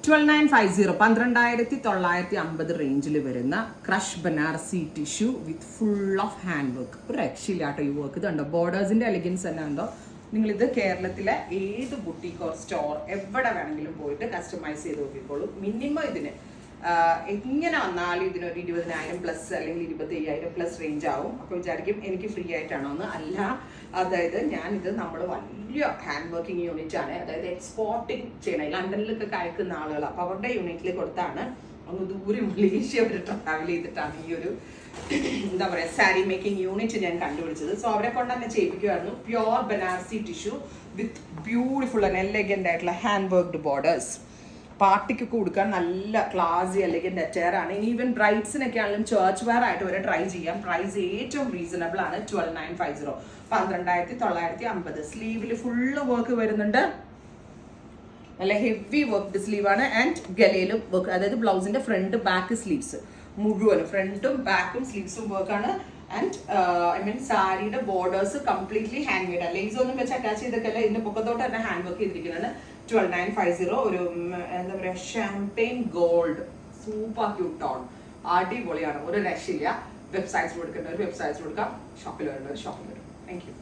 12950 12950 റേഞ്ചിൽ വരുന്ന crush Banarasi tissue with full of hand work. ഒരു രക്ഷയില്ലാട്ടോ ഈ വർക്ക്. ഇതുണ്ടോ ബോർഡേഴ്സിന്റെ എലിഗൻസ് തന്നെ ഉണ്ടോ. നിങ്ങളിത് കേരളത്തിലെ ഏത് ബുട്ടീക്ക് ഓർ സ്റ്റോർ എവിടെ വേണമെങ്കിലും പോയിട്ട് കസ്റ്റമൈസ് ചെയ്ത് നോക്കിക്കോളൂ. മിനിമം ഇതിന് എങ്ങനെ വന്നാലും ഇതിനൊരു 20,000 പ്ലസ് അല്ലെങ്കിൽ 25,000 പ്ലസ് റേഞ്ച് ആവും. അപ്പോൾ വിചാരിക്കും എനിക്ക് ഫ്രീ ആയിട്ടാണോ എന്ന്. അല്ല, അതായത് ഞാനിത് നമ്മൾ വലിയ ഹാൻഡ് വർക്കിംഗ് യൂണിറ്റ് ആണ്, അതായത് എക്സ്പോർട്ടിങ് ചെയ്യണേ ലണ്ടനിലൊക്കെ അയക്കുന്ന ആളുകൾ. അപ്പോൾ അവരുടെ യൂണിറ്റിൽ കൊടുത്താണ്. ഒന്ന് ദൂരെ മലേഷ്യ വരെ ട്രാവൽ ചെയ്തിട്ടാണ് ഈ ഒരു എന്താ പറയുക സാരി മേക്കിംഗ് യൂണിറ്റ് ഞാൻ കണ്ടുപിടിച്ചത്. സോ അവരെ കൊണ്ട് തന്നെ ചെയ്യിപ്പിക്കുമായിരുന്നു. Pure Banarasi tissue with beautiful and elegant ആയിട്ടുള്ള ഹാൻഡ് വർക്ക്ഡ് ബോർഡേഴ്സ്. പാർട്ടിക്കൊക്കെ കൊടുക്കാൻ നല്ല ക്ലാസി അല്ലെങ്കിൽ നെറ്റയറാണ്. ഇനി ഈവൻ ബ്രൈഡ്സിനൊക്കെ ആണെങ്കിലും ചേർച്ച് വെയർ ആയിട്ട് വരെ ട്രൈ ചെയ്യാം. പ്രൈസ് ഏറ്റവും റീസണബിൾ ആണ്. 12950 12950. സ്ലീവിൽ ഫുള്ള് വർക്ക് വരുന്നുണ്ട്. നല്ല ഹെവി വർക്ക്ഡ് സ്ലീവാണ്. ആൻഡ് ഗലയിലും വർക്ക്, അതായത് ബ്ലൗസിന്റെ ഫ്രണ്ട് ബാക്ക് സ്ലീവ്സ് മുഴുവനും ഫ്രണ്ടും ബാക്കും സ്ലീവ്സും വർക്കാണ്. ആൻഡ് ഐ മീൻ സാരിയുടെ borders completely handmade. Lace ഒന്നും വെച്ച് അറ്റാച്ച് ചെയ്തൊക്കെയല്ല, ഇതിന്റെ പൊക്കത്തോട്ട് തന്നെ ഹാൻഡ് വർക്ക് ചെയ്തിരിക്കുന്നതാണ്. 12950. ഒരു എന്താ പറയുക champagne gold super cute tone. അടിപൊളിയാണ്, ഒരു രക്ഷയില്ല. വെബ്സൈറ്റ്സിൽ കൊടുക്കേണ്ട ഒരു വെബ്സൈറ്റ്സിൽ കൊടുക്കാം, ഷോപ്പിൽ വരേണ്ട ഒരു ഷോപ്പിൽ വരും. Thank you.